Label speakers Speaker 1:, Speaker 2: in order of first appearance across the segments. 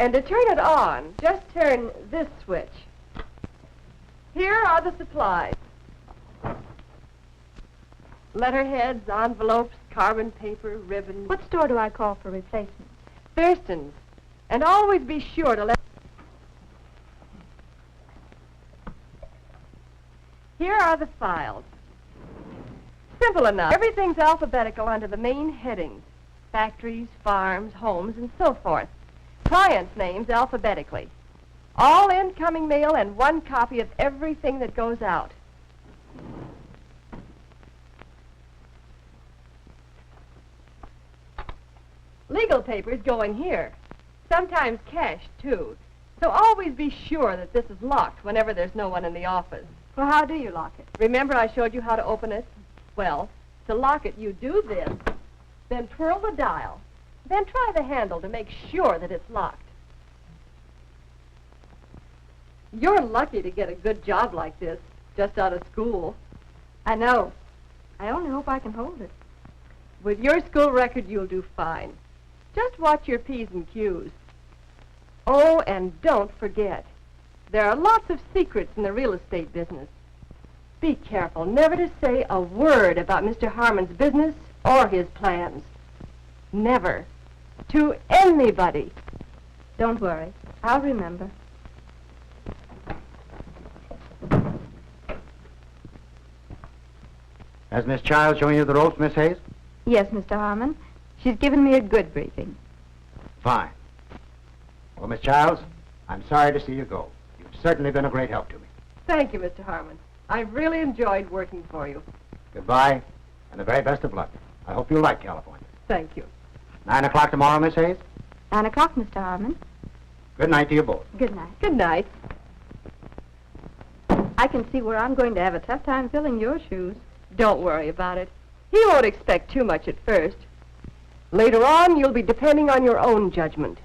Speaker 1: And to turn it on, just turn this switch. Here are the supplies. Letterheads, envelopes, carbon paper, ribbons.
Speaker 2: What store do I call for replacements?
Speaker 1: Thurston's. And always be sure to let... Here are the files. Simple enough. Everything's alphabetical under the main headings. Factories, farms, homes, and so forth. Clients' names alphabetically. All incoming mail and one copy of everything that goes out. Legal papers go in here. Sometimes cash, too. So always be sure that this is locked whenever there's no one in the office.
Speaker 2: Well, how do you lock it?
Speaker 1: Remember I showed you how to open it? Well, to lock it, you do this, then twirl the dial, then try the handle to make sure that it's locked. You're lucky to get a good job like this, just out of school.
Speaker 2: I know. I only hope I can hold it.
Speaker 1: With your school record, you'll do fine. Just watch your P's and Q's. Oh, and don't forget, there are lots of secrets in the real estate business. Be careful never to say a word about Mr. Harmon's business or his plans. Never. To anybody.
Speaker 2: Don't worry. I'll remember.
Speaker 3: Has Miss Childs shown you the ropes, Miss Hayes?
Speaker 2: Yes, Mr. Harmon. She's given me a good briefing.
Speaker 3: Fine. Well, Miss Childs, I'm sorry to see you go. You've certainly been a great help to me.
Speaker 1: Thank you, Mr. Harmon. I've really enjoyed working for you.
Speaker 3: Goodbye, and the very best of luck. I hope you like California.
Speaker 1: Thank you.
Speaker 3: 9 o'clock tomorrow, Miss Hayes?
Speaker 2: 9 o'clock, Mr. Harmon.
Speaker 3: Good night to you both.
Speaker 2: Good night.
Speaker 1: Good night.
Speaker 2: I can see where I'm going to have a tough time filling your shoes.
Speaker 1: Don't worry about it. He won't expect too much at first. Later on, you'll be depending on your own judgment,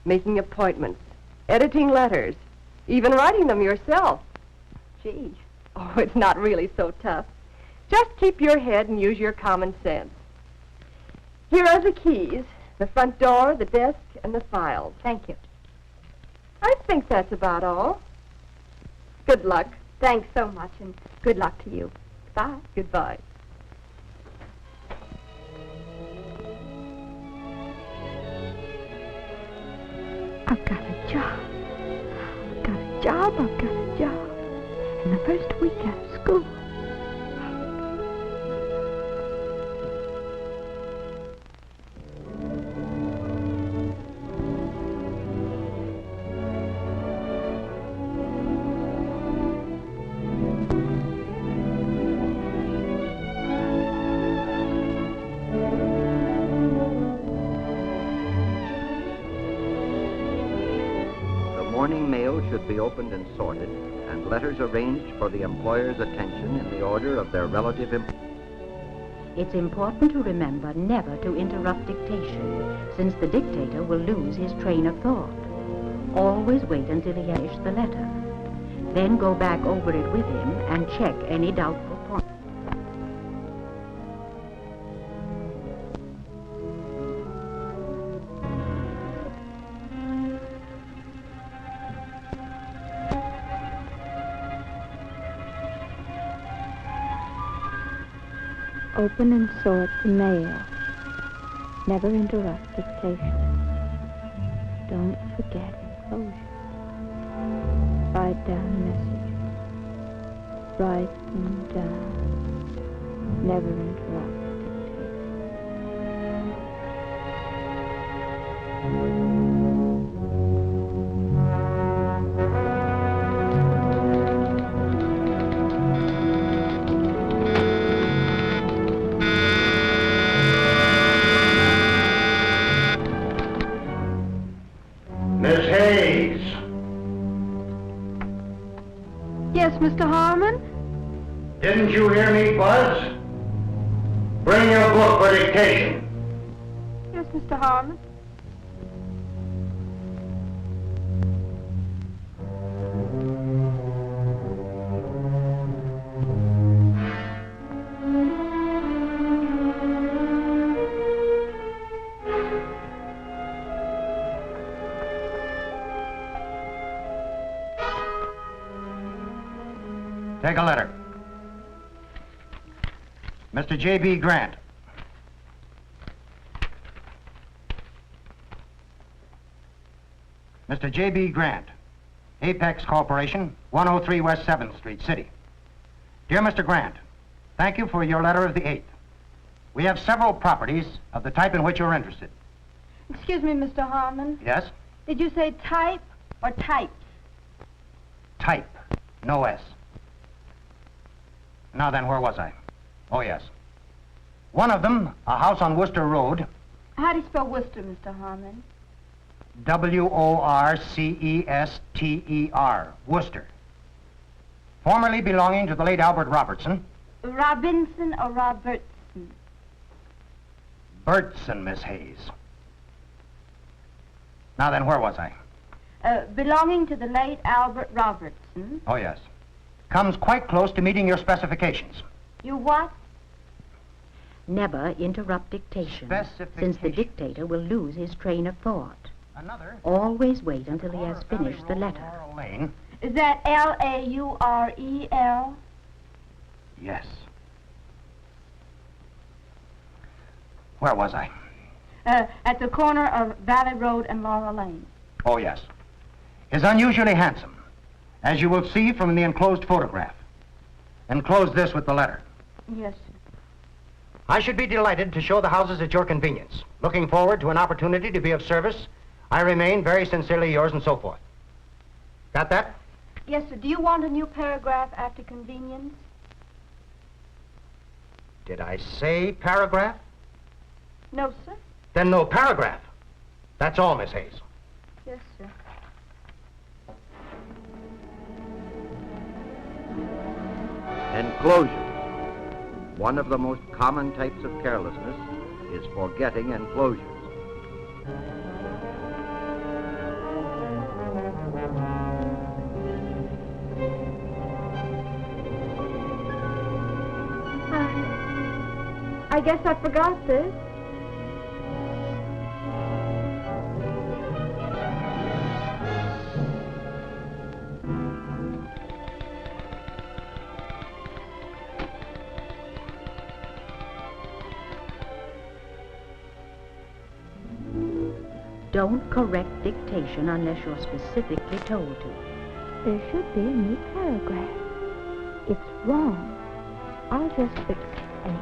Speaker 1: making appointments, editing letters, even writing them yourself.
Speaker 2: Gee.
Speaker 1: Oh, it's not really so tough. Just keep your head and use your common sense. Here are the keys, the front door, the desk, and the files.
Speaker 2: Thank you.
Speaker 1: I think that's about all. Good luck.
Speaker 2: Thanks so much, and good luck to you. Bye.
Speaker 1: Goodbye.
Speaker 2: I've got a job. I've got a job. I've got a job. And the first week out of school.
Speaker 4: Morning mail should be opened and sorted, and letters arranged for the employer's attention in the order of their relative importance.
Speaker 5: It's important to remember never to interrupt dictation, since the dictator will lose his train of thought. Always wait until he has finished the letter. Then go back over it with him and check any doubtful points.
Speaker 2: Open and sort the mail. Never interrupt dictation. Don't forget enclosure. Write down messages. Write them down. Never interrupt
Speaker 3: Miss Hayes!
Speaker 2: Yes, Mr. Harmon?
Speaker 3: Didn't you hear me buzz? Bring your book for dictation.
Speaker 2: Yes, Mr. Harmon.
Speaker 3: Take a letter. Mr. J.B. Grant. Mr. J.B. Grant, Apex Corporation, 103 West 7th Street, City. Dear Mr. Grant, thank you for your letter of the 8th. We have several properties of the type in which you're interested.
Speaker 2: Excuse me, Mr. Harmon.
Speaker 3: Yes?
Speaker 2: Did you say type or types?
Speaker 3: Type, no S. Now then, where was I? Oh, yes. One of them, a house on Worcester Road.
Speaker 2: How do you spell Worcester, Mr. Harmon?
Speaker 3: W-O-R-C-E-S-T-E-R, Worcester. Formerly belonging to the late Albert Robertson.
Speaker 2: Robinson or Robertson?
Speaker 3: Bertson, Miss Hayes. Now then, where was I?
Speaker 2: Belonging to the late Albert Robertson.
Speaker 3: Oh, yes. Comes quite close to meeting your specifications.
Speaker 2: You what?
Speaker 5: Never interrupt dictation, since the
Speaker 3: Specifications.
Speaker 5: dictator will lose his train of thought.
Speaker 3: Another.
Speaker 5: Always wait until he has finished the letter.
Speaker 3: Laurel Lane.
Speaker 2: Is that L-A-U-R-E-L?
Speaker 3: Yes. Where was I?
Speaker 2: At the corner of Valley Road and Laurel Lane.
Speaker 3: Oh, yes. Is unusually handsome, as you will see from the enclosed photograph. Enclose this with the letter.
Speaker 2: Yes, sir.
Speaker 3: I should be delighted to show the houses at your convenience. Looking forward to an opportunity to be of service. I remain very sincerely yours and so forth. Got that?
Speaker 2: Yes, sir. Do you want a new paragraph after convenience?
Speaker 3: Did I say paragraph?
Speaker 2: No, sir.
Speaker 3: Then no paragraph. That's all, Miss Hayes.
Speaker 2: Yes, sir.
Speaker 4: Enclosures. One of the most common types of carelessness is forgetting enclosures.
Speaker 2: I guess I forgot this.
Speaker 5: Don't correct dictation unless you're specifically told to.
Speaker 2: There should be a new paragraph. It's wrong. I'll just fix it anyway.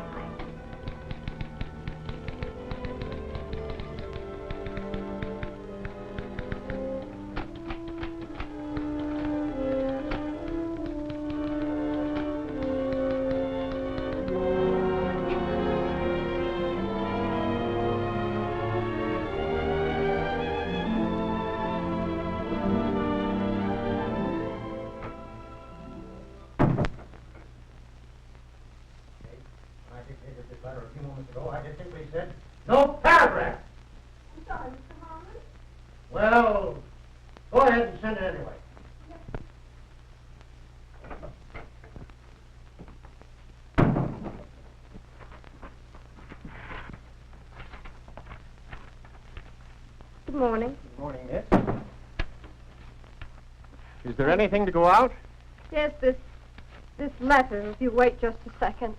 Speaker 3: I dictated this letter a few moments ago. I distinctly said, no paragraph.
Speaker 2: I'm sorry, Mr. Harmon.
Speaker 3: Well, go ahead and send it anyway.
Speaker 1: Good morning.
Speaker 6: Good morning, miss. Is there anything to go out?
Speaker 1: Yes, this letter, if you wait just a second.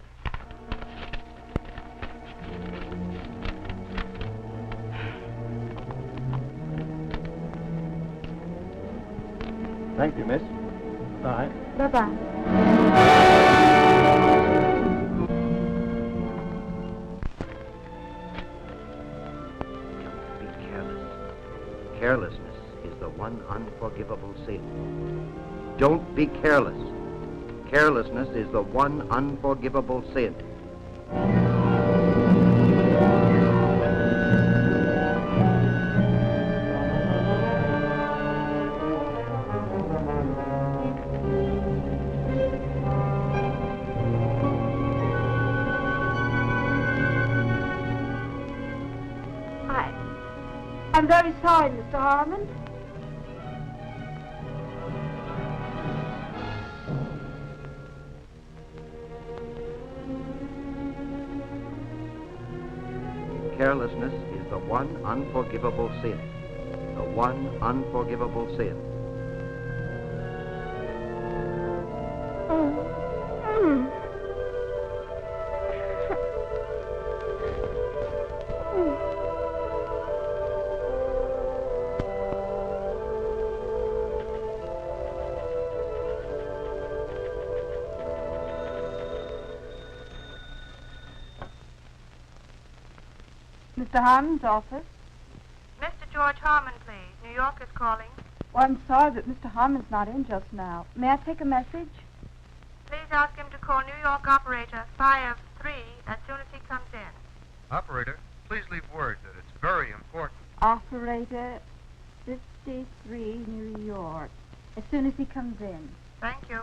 Speaker 6: Thank you, miss. Bye.
Speaker 2: Bye-bye.
Speaker 4: Be careless. Carelessness is the one unforgivable sin. Don't be careless. Carelessness is the one unforgivable sin.
Speaker 2: I'm very sorry, Mr. Harmon.
Speaker 4: Carelessness is the one unforgivable sin. The one unforgivable sin.
Speaker 2: Oh. Mr. Harmon's office.
Speaker 7: Mr. George Harmon, please. New York is calling.
Speaker 2: Well, I'm sorry, but Mr. Harmon's not in just now. May I take a message?
Speaker 7: Please ask him to call New York operator 53 as soon as he comes in.
Speaker 8: Operator, please leave word that it's very important.
Speaker 2: Operator 53, New York. As soon as he comes in.
Speaker 7: Thank you.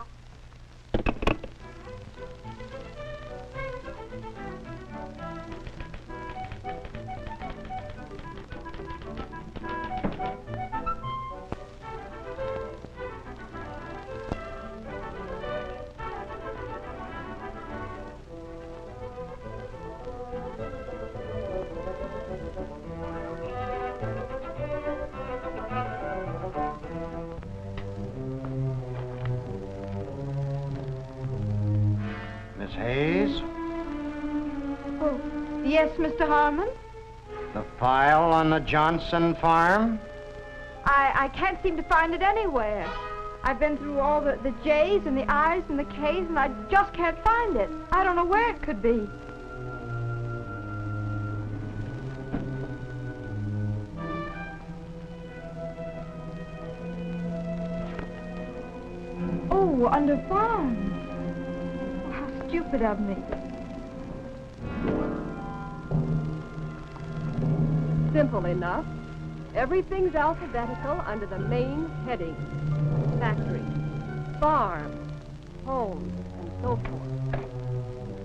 Speaker 3: Miss Hayes,
Speaker 2: Oh, yes, Mr. Harmon?
Speaker 3: the file on the Johnson farm?
Speaker 2: I can't seem to find it anywhere. I've been through all the J's and the I's and the K's, and I just can't find it. I don't know where it could be. Oh, under farms. Oh, how stupid of me.
Speaker 1: Simple enough. Everything's alphabetical under the main heading. Factory, farm, home, and so forth.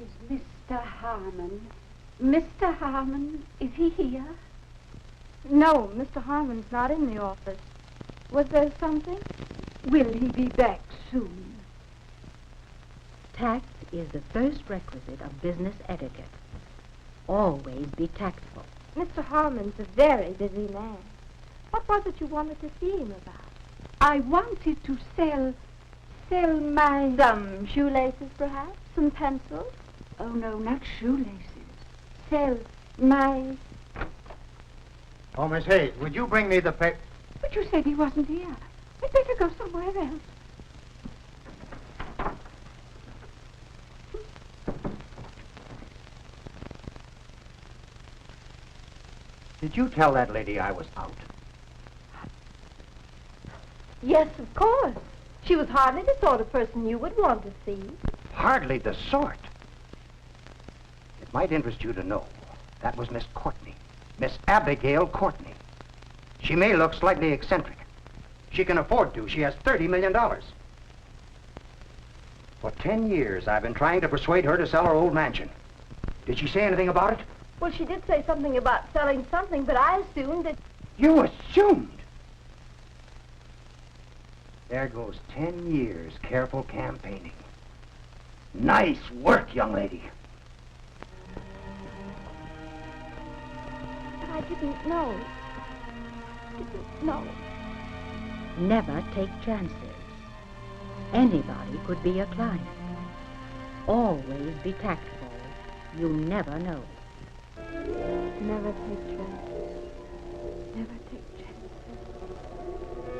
Speaker 2: Is Mr. Harmon? Mr. Harmon, is he here? No, Mr. Harmon's not in the office. Was there something? Will he be back soon?
Speaker 5: Tact is the first requisite of business etiquette. Always be tactful.
Speaker 2: Mr. Harmon's a very busy man. What was it you wanted to see him about? I wanted to sell my... Some shoelaces, perhaps? Some pencils? Oh, no, not shoelaces. Sell my...
Speaker 3: Oh, Miss Hayes, would you bring me the paper?
Speaker 2: But you said he wasn't here. We'd better go somewhere else.
Speaker 3: Did you tell that lady I was out?
Speaker 2: Yes, of course. She was hardly the sort of person you would want to see.
Speaker 3: Hardly the sort. It might interest you to know that was Miss Courtney. Miss Abigail Courtney. She may look slightly eccentric. She can afford to. She has $30 million. For 10 years, I've been trying to persuade her to sell her old mansion. Did she say anything about it?
Speaker 2: Well, she did say something about selling something, but I assumed that...
Speaker 3: You assumed? There goes 10 years careful campaigning. Nice work, young lady.
Speaker 2: But I didn't know. Didn't know.
Speaker 5: Never take chances. Anybody could be a client. Always be tactful. You never know.
Speaker 2: Never take chances. Never take chances.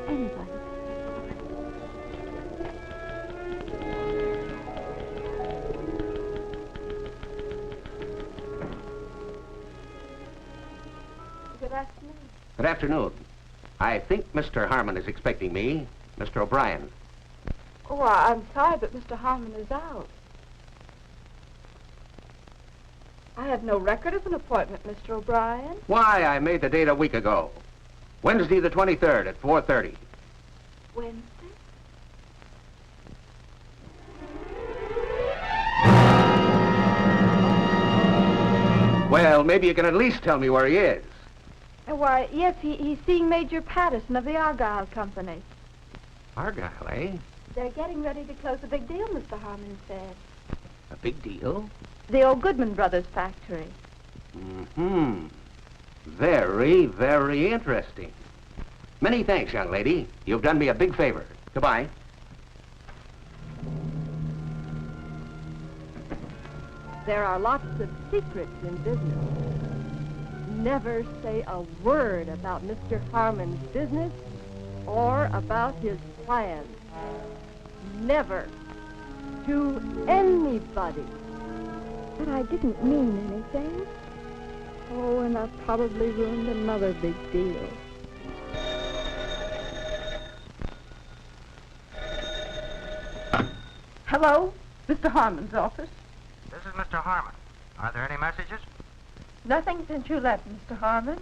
Speaker 2: Anybody. Good afternoon.
Speaker 4: Good afternoon. I think Mr. Harmon is expecting me, Mr. O'Brien.
Speaker 2: Oh, I'm sorry, but Mr. Harmon is out. I have no record of an appointment, Mr. O'Brien.
Speaker 4: Why, I made the date a week ago. Wednesday the 23rd at 4:30.
Speaker 2: Wednesday?
Speaker 4: Well, maybe you can at least tell me where he is.
Speaker 2: Why, yes, he's seeing Major Patterson of the Argyle Company.
Speaker 4: Argyle, eh?
Speaker 2: They're getting ready to close a big deal, Mr. Harmon said.
Speaker 4: A big deal?
Speaker 2: The old Goodman Brothers factory.
Speaker 4: Mm-hmm. Very, very interesting. Many thanks, young lady. You've done me a big favor. Goodbye.
Speaker 1: There are lots of secrets in business. Never say a word about Mr. Harmon's business or about his plans. Never. To anybody.
Speaker 2: But I didn't mean anything. Oh, and I probably ruined another big deal.
Speaker 9: Hello, Mr. Harmon's office.
Speaker 3: This is Mr. Harmon. Are there any messages?
Speaker 9: Nothing since you left, Mr. Harmon.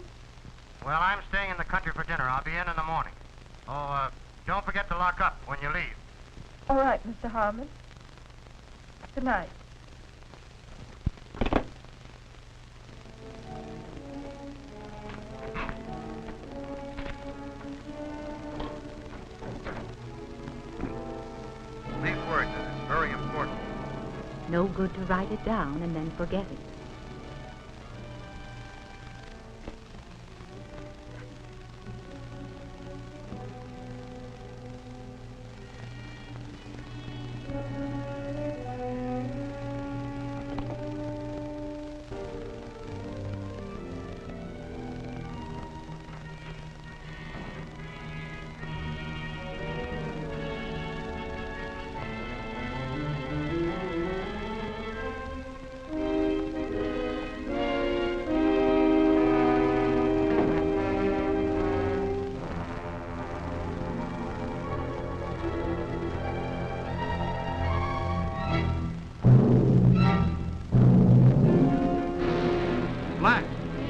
Speaker 3: Well, I'm staying in the country for dinner. I'll be in the morning. Oh, don't forget to lock up when you leave.
Speaker 9: All right, Mr. Harmon. Good night.
Speaker 8: Leave word that it's very important.
Speaker 5: No good to write it down and then forget it.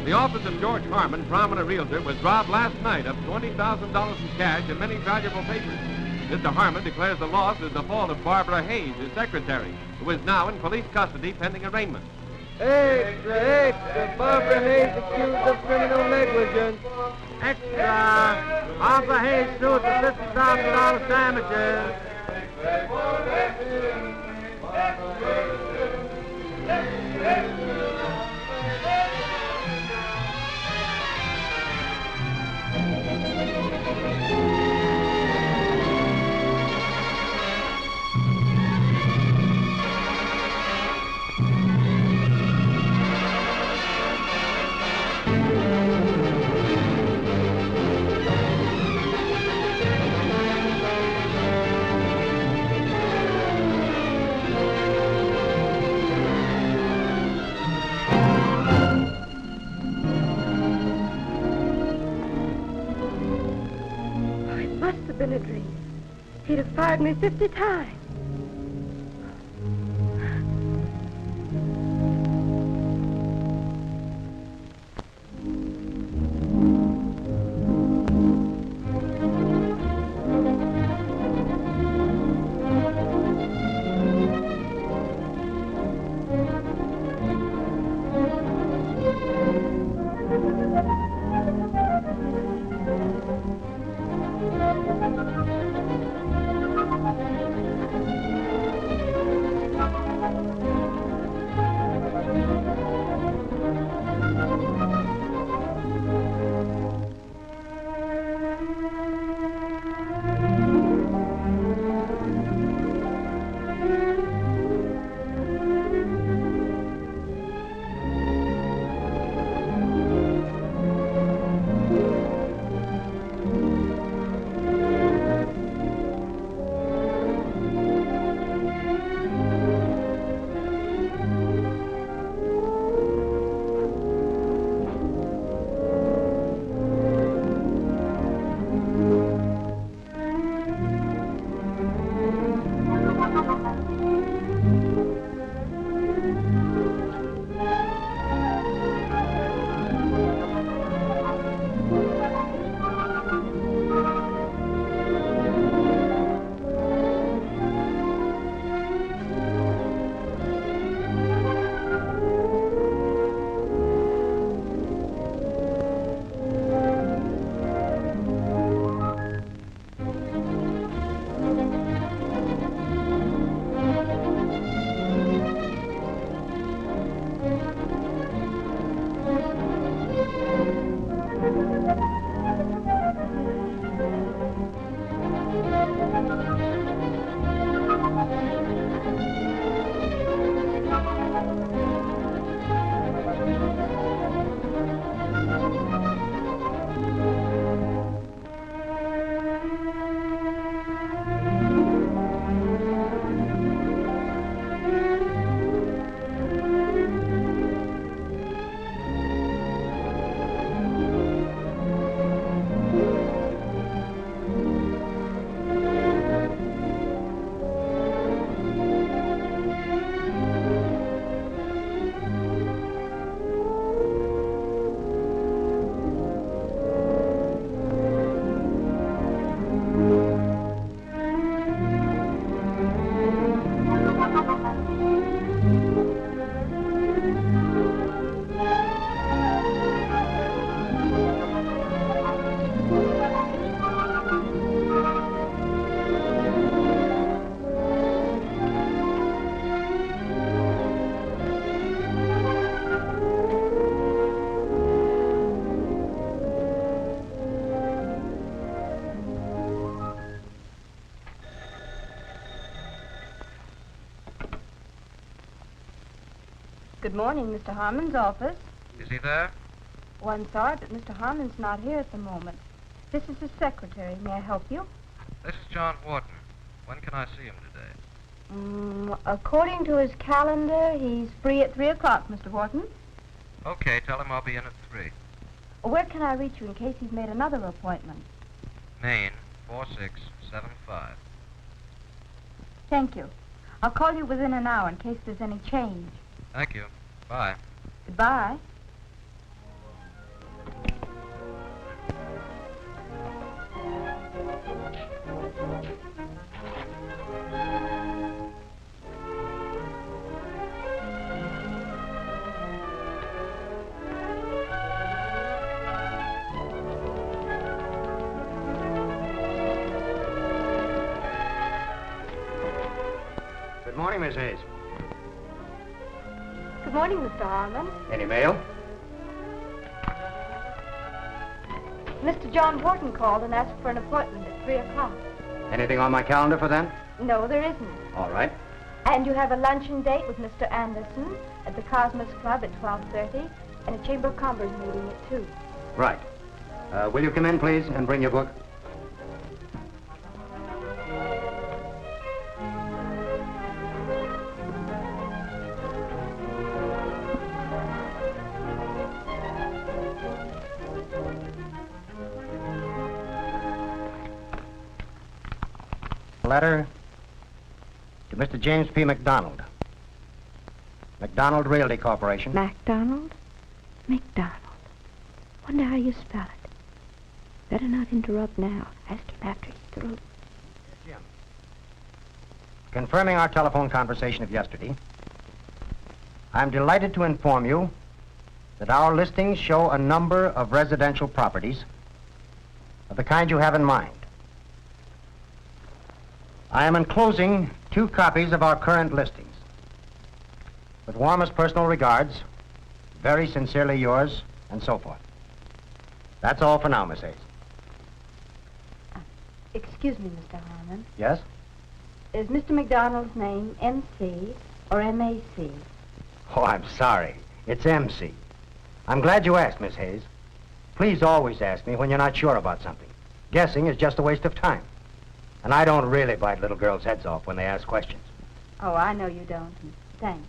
Speaker 10: The office of George Harmon, prominent realtor, was robbed last night of $20,000 in cash and many valuable papers. Mr. Harmon declares the loss is the fault of Barbara Hayes, his secretary, who is now in police custody pending arraignment.
Speaker 6: Extra! Barbara Hayes accused of criminal negligence. Extra! Barbara Hayes sued for $50,000 damages.
Speaker 2: Been a dream. He'd have fired me 50 times. Good morning, Mr. Harmon's office.
Speaker 8: Is he there?
Speaker 2: Oh, I'm sorry, but Mr. Harmon's not here at the moment. This is his secretary. May I help you?
Speaker 8: This is John Wharton. When can I see him today?
Speaker 2: According to his calendar, he's free at 3 o'clock, Mr. Wharton.
Speaker 8: Okay, tell him I'll be in at 3.
Speaker 2: Where can I reach you in case he's made another appointment?
Speaker 8: Maine, 4675.
Speaker 2: Thank you. I'll call you within an hour in case there's any change.
Speaker 8: Thank you. Bye.
Speaker 2: Goodbye.
Speaker 3: Good morning, Miss Hayes.
Speaker 2: Good morning, Mr. Harmon.
Speaker 3: Any mail?
Speaker 2: Mr. John Wharton called and asked for an appointment at 3 o'clock.
Speaker 3: Anything on my calendar for then?
Speaker 2: No, there isn't.
Speaker 3: All right.
Speaker 2: And you have a luncheon date with Mr. Anderson at the Cosmos Club at 12:30 and a Chamber of Commerce meeting at 2.
Speaker 3: Right. Will you come in, please, and bring your book? Letter to Mr. James P. McDonald. McDonald Realty Corporation.
Speaker 5: MacDonald? McDonald. Wonder how you spell it. Better not interrupt now. Ask him after he's through.
Speaker 3: Jim. Confirming our telephone conversation of yesterday, I'm delighted to inform you that our listings show a number of residential properties of the kind you have in mind. I am enclosing 2 copies of our current listings. With warmest personal regards, very sincerely yours, and so forth. That's all for now, Miss Hayes.
Speaker 2: Excuse me, Mr. Harmon.
Speaker 3: Yes?
Speaker 2: Is Mr. McDonald's name M.C. or M.A.C.?
Speaker 3: Oh, I'm sorry. It's MC. I'm glad you asked, Miss Hayes. Please always ask me when you're not sure about something. Guessing is just a waste of time. And I don't really bite little girls' heads off when they ask questions.
Speaker 2: Oh, I know you don't. Thanks.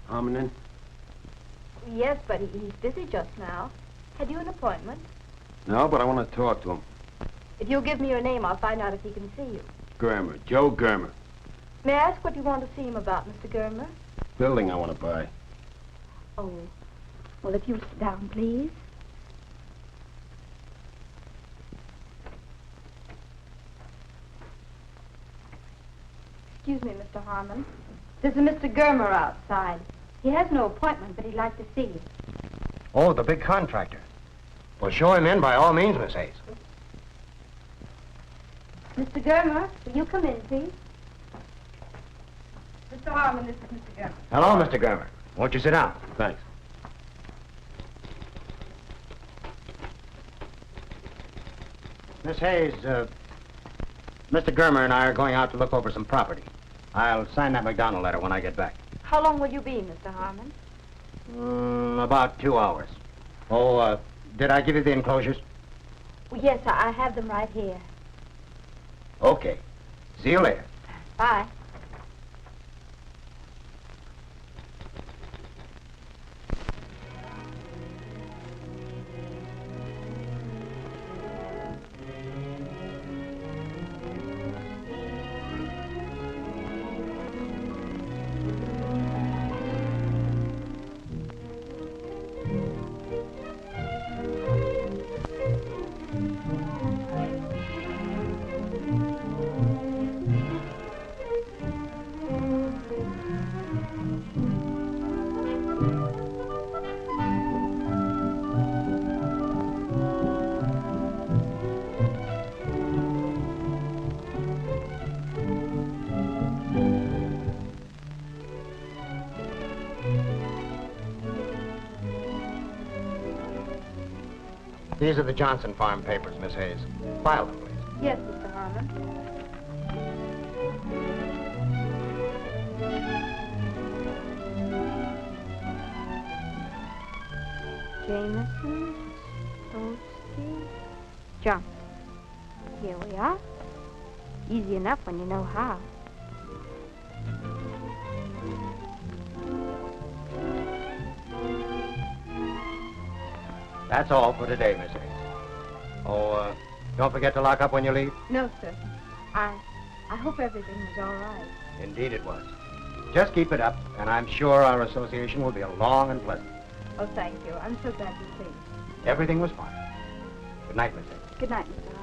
Speaker 6: Harmon?
Speaker 2: Yes, but he's busy just now. Had you an appointment?
Speaker 6: No, but I want to talk to him.
Speaker 2: If you'll give me your name, I'll find out if he can see you.
Speaker 6: Germer, Joe Germer.
Speaker 2: May I ask what you want to see him about, Mr. Germer?
Speaker 6: Building I want to buy.
Speaker 2: Oh, well, if you'll sit down, please. Excuse me, Mr. Harmon. There's a Mr. Germer outside. He has no appointment, but he'd like to see you.
Speaker 3: Oh, the big contractor. Well, show him in by all means, Miss Hayes.
Speaker 2: Mr. Germer, will you come in, please? Mr. Harmon, this is Mr. Germer.
Speaker 3: Hello, Mr. Germer. Won't you sit down?
Speaker 6: Thanks.
Speaker 3: Miss Hayes, Mr. Germer and I are going out to look over some property. I'll sign that McDonald letter when I get back.
Speaker 2: How long will you be, Mr. Harmon?
Speaker 3: About 2 hours. Oh, did I give you the enclosures?
Speaker 2: Well, yes, I have them right here.
Speaker 3: Okay. See you later.
Speaker 2: Bye.
Speaker 3: These are the Johnson Farm papers, Miss Hayes. File them, please.
Speaker 2: Yes, Mr. Harmon. Jameson, Stolsky, Johnson. Here we are. Easy enough when you know how.
Speaker 3: That's all for today, Miss Hayes. Oh, don't forget to lock up when you leave.
Speaker 2: No, sir. I hope everything was all right.
Speaker 3: Indeed it was. Just keep it up, and I'm sure our association will be long and pleasant.
Speaker 2: Oh, thank you. I'm so glad to see you.
Speaker 3: Everything was fine. Good night, Miss Hayes.
Speaker 2: Good night, Mr.